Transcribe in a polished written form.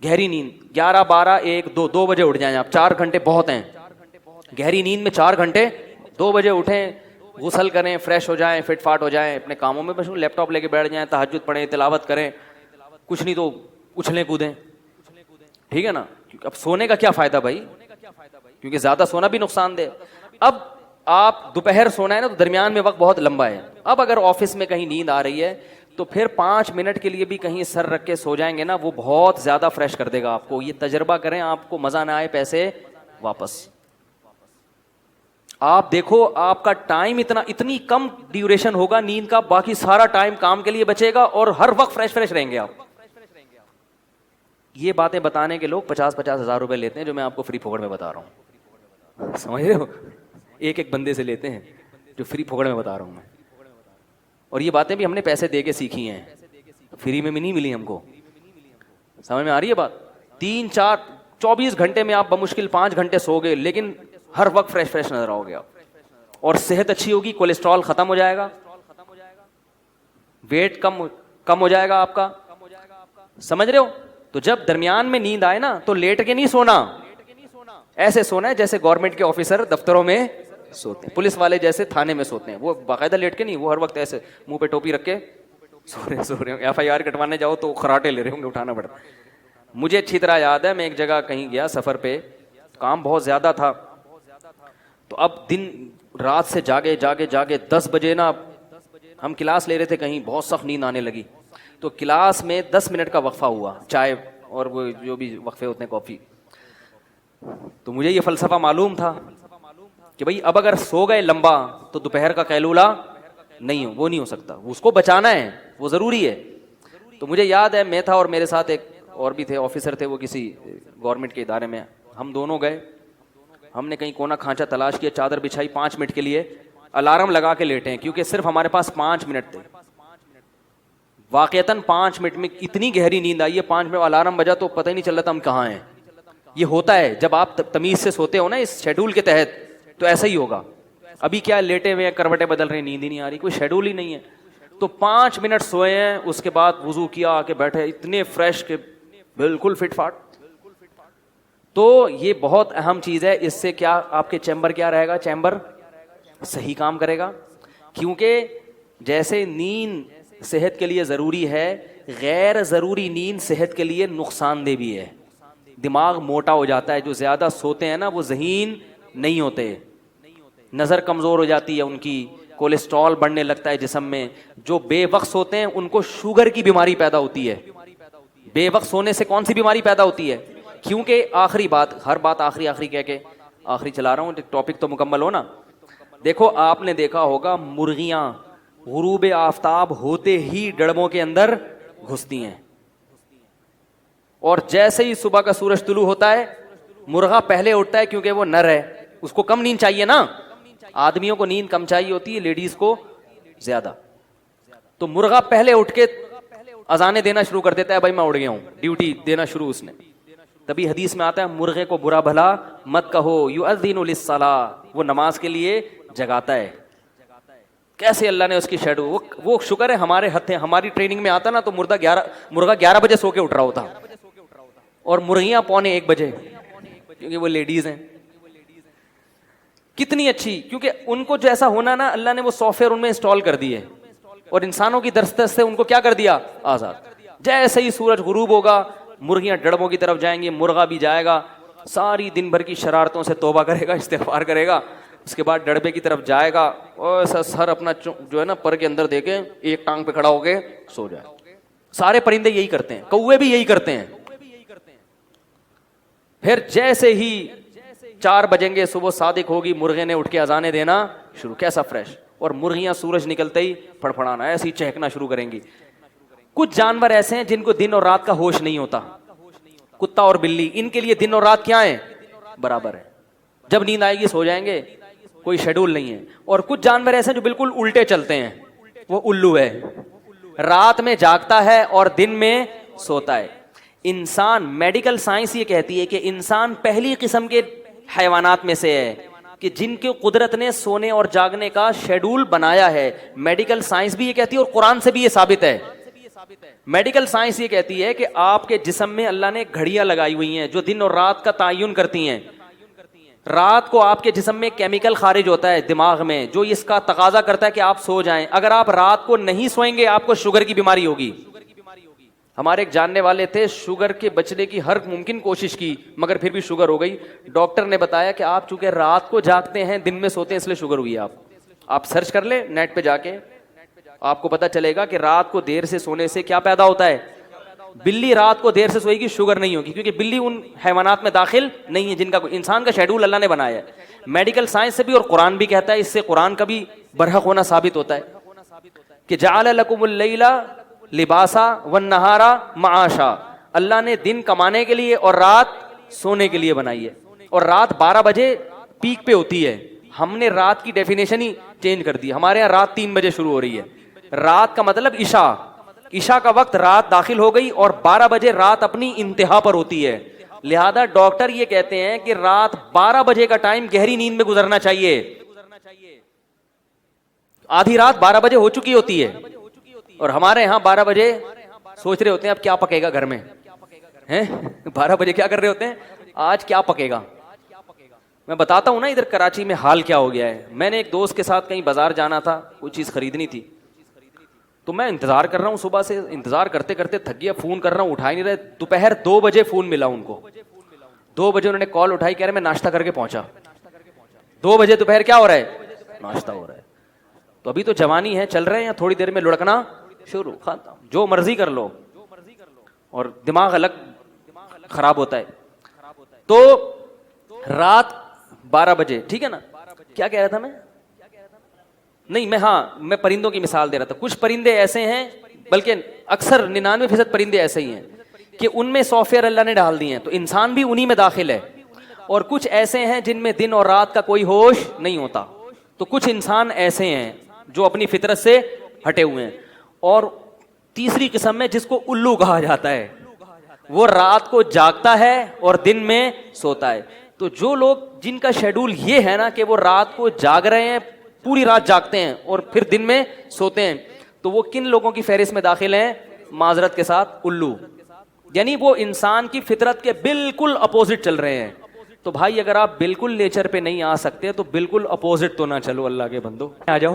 گہری نیند 11 12 1 2 2 بجے اٹھ جائیں آپ, 4 گھنٹے بہت ہیں. گہری نیند میں 4 گھنٹے, 2 بجے اٹھیں, غسل کریں, فریش ہو جائیں, فٹ فاٹ ہو جائیں, اپنے کاموں میں بس لیپ ٹاپ لے کے بیٹھ جائیں, تہجد پڑھیں, تلاوت کریں, کچھ نہیں تو اچھلیں کودیں, ٹھیک ہے نا. اب سونے کا کیا فائدہ بھائی, کیونکہ زیادہ سونا بھی نقصان دہ. اب آپ دوپہر سونا ہے نا, تو درمیان میں وقت بہت لمبا ہے. اب اگر آفس میں کہیں نیند آ رہی ہے تو پھر 5 منٹ کے لیے بھی کہیں سر رکھ کے سو جائیں گے نا, وہ بہت زیادہ فریش کر دے گا آپ کو. یہ تجربہ کریں, آپ کو مزہ نہ آئے پیسے واپس. آپ دیکھو آپ کا ٹائم اتنی کم ڈیوریشن ہوگا نیند کا, باقی سارا ٹائم کام کے لیے بچے گا اور ہر وقت فریش رہیں گے آپ. یہ باتیں بتانے کے لوگ 50-50 ہزار روپے لیتے ہیں, جو میں آپ کو فری پھوکڑ میں بتا رہا ہوں, سمجھ رہے ہو. ایک بندے سے لیتے ہیں جو فری پھوکڑ میں بتا رہا ہوں میں. اور یہ باتیں بھی ہم نے پیسے دے کے سیکھی ہیں, فری میں بھی نہیں ملی ہم کو. سمجھ میں آ رہی ہے بات. 3-4-24 گھنٹے میں آپ بمشکل 5 گھنٹے سو گے, لیکن ہر وقت فریش نظر آؤ گے آپ, اور صحت اچھی ہوگی, کولیسٹرول ختم ہو جائے گا, ویٹ کم ہو جائے گا آپ کا. سمجھ رہے ہو. تو جب درمیان میں نیند آئے نا تو لیٹ کے نہیں سونا, ایسے سونا ہے جیسے گورنمنٹ کے آفیسر دفتروں میں سوتے ہیں, پولیس والے جیسے تھانے میں سوتے ہیں. وہ باقاعدہ لیٹ کے نہیں, وہ ہر وقت ایسے منہ پہ ٹوپی رکھ کے سو رہے ہوں. FIR کٹوانے جاؤ تو خراٹے لے رہے ہوں گے, اٹھانا پڑتا. مجھے اچھی طرح یاد ہے, میں ایک جگہ کہیں گیا سفر پہ, کام بہت زیادہ تھا, تو اب دن رات سے جاگے 10 بجے نا ہم کلاس لے رہے تھے کہیں, بہت سخت نیند آنے لگی. تو کلاس میں 10 منٹ کا وقفہ ہوا, چائے اور وہ جو بھی وقفے ہوتے ہیں کافی. تو مجھے یہ فلسفہ معلوم تھا کہ بھائی اب اگر سو گئے لمبا تو دوپہر کا قیلولہ وہ نہیں ہو سکتا, اس کو بچانا ہے, وہ ضروری ہے. تو مجھے یاد ہے میں تھا اور میرے ساتھ ایک اور بھی تھے, آفیسر تھے, وہ کسی گورنمنٹ کے ادارے میں. ہم دونوں گئے, ہم نے کہیں کونا کھانچا تلاش کیا, چادر بچھائی, 5 منٹ کے لیے الارم لگا کے لیٹے ہیں, کیونکہ صرف ہمارے پاس 5 منٹ تھے. واقعتاً 5 منٹ میں اتنی گہری نیند آئی ہے, 5 منٹ الارم بجا تو پتہ ہی نہیں چل رہا تھا ہم کہاں ہیں. یہ ہوتا ہے جب آپ تمیز سے سوتے ہو نا اس شیڈول کے تحت, تو ایسا ہی ہوگا. ابھی کیا لیٹے ہوئے ہیں, کروٹیں بدل رہے ہیں, نیند ہی نہیں آ رہی, کوئی شیڈول ہی نہیں ہے. تو 5 منٹ سوئے ہیں, اس کے بعد وضو کیا, آ کے بیٹھے, اتنے فریش کہ بالکل فٹ فاٹ. تو یہ بہت اہم چیز ہے. اس سے کیا آپ کے چیمبر کیا رہے گا, چیمبر صحیح کام کرے گا. کیونکہ جیسے نیند صحت کے لیے ضروری ہے, غیر ضروری نیند صحت کے لیے نقصان دہ بھی ہے. دماغ موٹا ہو جاتا ہے, جو زیادہ سوتے ہیں نا وہ ذہین نہیں ہوتے, نظر کمزور ہو جاتی ہے ان کی, کولیسٹرول بڑھنے لگتا ہے جسم میں. جو بے وقت سوتے ہیں ان کو شوگر کی بیماری پیدا ہوتی ہے. بے وقت سونے سے کون سی بیماری پیدا ہوتی ہے؟ کیونکہ آخری بات, ہر بات آخری کہہ کے آخری چلا رہا ہوں, ٹاپک تو مکمل ہو نا. دیکھو آپ نے دیکھا ہوگا مرغیاں غروب آفتاب ہوتے ہی ڈڑبوں کے اندر گھستی ہیں, اور جیسے ہی صبح کا سورج طلوع ہوتا ہے مرغا پہلے اٹھتا ہے, کیونکہ وہ نر ہے, اس کو کم نیند چاہیے نا. آدمیوں کو نیند کم چاہیے ہوتی ہے, لیڈیز کو زیادہ. تو مرغا پہلے اٹھ کے اذانیں دینا شروع کر دیتا ہے, بھائی میں اڑ گیا ہوں, ڈیوٹی دینا شروع اس نے. تبھی حدیث میں آتا ہے مرغے کو برا بھلا مت کہو, یؤذن للصلاۃ, وہ نماز کے لیے جگاتا ہے. کیسے اللہ نے اس کی شیڈو, وہ شکر ہے ہمارے ہتھ ہیں, ہماری ٹریننگ میں آتا نا تو مرغا 11 بجے سو کے اٹھ رہا ہوتا, اور مرغیاں 1:45 بجے, کیونکہ وہ لیڈیز ہیں. کتنی اچھی, کیونکہ ان کو جیسا ہونا نا اللہ نے وہ سافٹ ویئر ان میں انسٹال کر دی ہے, اور انسانوں کی دسترس سے ان کو کیا کر دیا, آزاد. جیسے ہی سورج غروب ہوگا مرغیاں ڈڑبوں کی طرف جائیں گی, مرغا بھی جائے گا, ساری دن بھر کی شرارتوں سے توبہ کرے گا, استغفار کرے گا, اس کے بعد ڈڑبے کی طرف جائے گا, اور سر اپنا جو ہے نا پر کے اندر دے کے ایک ٹانگ پہ کھڑا ہو کے سو جائے. سارے پرندے یہی کرتے ہیں, کوے بھی یہی کرتے ہیں. پھر جیسے ہی 4 بجیں گے, صبح صادق ہوگی, مرغے نے اٹھ کے اذانیں دینا شروع, کیسا فریش. اور مرغیاں سورج نکلتے ہی پھڑپھڑانا, ایسے ہی چہکنا شروع کریں گی. کچھ جانور ایسے ہیں جن کو دن اور رات کا ہوش نہیں ہوتا, کتا اور بلی, ان کے لیے دن اور رات کیا ہیں, برابر ہے. جب نیند آئے گی سو جائیں گے, کوئی شیڈول نہیں ہے. اور کچھ جانور ایسے ہیں جو بالکل الٹے چلتے ہیں, وہ الو ہے, رات میں جاگتا ہے اور دن میں سوتا ہے. انسان, میڈیکل سائنس یہ کہتی ہے کہ انسان پہلی قسم کے حیوانات میں سے ہے کہ جن کی قدرت نے سونے اور جاگنے کا شیڈول بنایا ہے. میڈیکل سائنس بھی یہ کہتی ہے اور قرآن سے بھی یہ ثابت ہے میڈیکل سائنس یہ کہتی ہے کہ آپ کے جسم میں اللہ نے گھڑیاں لگائی ہوئی ہیں جو دن اور رات کا تعین کرتی ہیں. رات کو آپ کے جسم میں کیمیکل خارج ہوتا ہے دماغ میں جو اس کا تقاضا کرتا ہے کہ آپ سو جائیں. اگر آپ رات کو نہیں سوئیں گے آپ کو شوگر کی بیماری ہوگی. ہمارے ایک جاننے والے تھے, شوگر کے بچنے کی ہر ممکن کوشش کی مگر پھر بھی شوگر ہو گئی. ڈاکٹر نے بتایا کہ آپ چونکہ رات کو جاگتے ہیں دن میں سوتے ہیں اس لیے شوگر ہوئی ہے. آپ سرچ کر لیں نیٹ پہ جا کے, آپ کو پتا چلے گا کہ رات کو دیر سے سونے سے کیا پیدا ہوتا ہے. بلی رات کو دیر سے سوئے گی شوگر نہیں ہوگی کیونکہ بلی ان حیوانات میں داخل نہیں ہے جن کا انسان کا شیڈول اللہ نے بنایا ہے. میڈیکل سائنس سے بھی اور قرآن بھی کہتا ہے, اس سے قرآن کا بھی برحق ہونا ثابت ہوتا ہے کہ جعل لکم اللیل لباسا والنہار معاشا, اللہ نے دن کمانے کے لیے اور رات سونے کے لیے بنائی ہے. اور رات 12 بجے پیک پہ ہوتی ہے, ہم نے رات کی ڈیفینیشن ہی چینج کر دی. ہمارے یہاں رات 3 بجے شروع ہو رہی ہے. رات کا مطلب عشاء کا وقت رات داخل ہو گئی اور 12 بجے رات اپنی انتہا پر ہوتی ہے. لہذا ڈاکٹر یہ کہتے ہیں کہ رات 12 بجے کا ٹائم گہری نیند میں گزرنا چاہیے. آدھی رات 12 بجے ہو چکی ہوتی ہے اور ہمارے یہاں 12 بجے سوچ رہے ہوتے ہیں اب کیا پکے گا گھر میں. 12 بجے کیا کر رہے ہوتے ہیں, آج کیا پکے گا. میں بتاتا ہوں نا ادھر کراچی میں حال کیا ہو گیا ہے. میں نے ایک دوست کے ساتھ کہیں بازار جانا تھا, کوئی چیز خریدنی تھی, تو میں انتظار کر رہا ہوں, صبح سے انتظار کرتے کرتے تھک گیا, فون کر رہا ہوں اٹھا ہی نہیں رہے. دوپہر 2 بجے فون ملا ان کو, 2 بجے انہوں نے کال اٹھائی, کہہ رہے میں ناشتہ کر کے پہنچا. 2 بجے دوپہر کیا ہو رہا ہے, ناشتہ ہو رہا ہے. تو ابھی تو جوانی ہے, چل رہے ہیں, تھوڑی دیر میں لڑکنا شروع, جو مرضی کر لو اور دماغ الگ خراب ہوتا ہے. تو رات 12 بجے, ٹھیک ہے نا, کیا کہہ رہا تھا میں, نہیں میں پرندوں کی مثال دے رہا تھا. کچھ پرندے ایسے ہیں, بلکہ اکثر 99% پرندے ایسے ہی ہیں کہ ان میں سافٹ ویئر اللہ نے ڈال دیے ہیں, تو انسان بھی انہی میں داخل ہے. اور کچھ ایسے ہیں جن میں دن اور رات کا کوئی ہوش نہیں ہوتا. تو کچھ انسان ایسے ہیں جو اپنی فطرت سے ہٹے ہوئے ہیں. اور تیسری قسم میں جس کو الو کہا جاتا ہے, وہ رات کو جاگتا ہے اور دن میں سوتا ہے. تو جو لوگ جن کا شیڈول یہ ہے نا کہ وہ رات کو جاگ رہے ہیں, پوری رات جاگتے ہیں اور پھر دن میں سوتے ہیں, تو وہ کن لوگوں کی فہرست میں داخل ہیں, معذرت کے ساتھ الو. یعنی وہ انسان کی فطرت کے بالکل اپوزٹ چل رہے ہیں. تو بھائی اگر آپ بالکل نیچر پہ نہیں آ سکتے تو بالکل اپوزٹ تو نہ چلو, اللہ کے بندو آ جاؤ.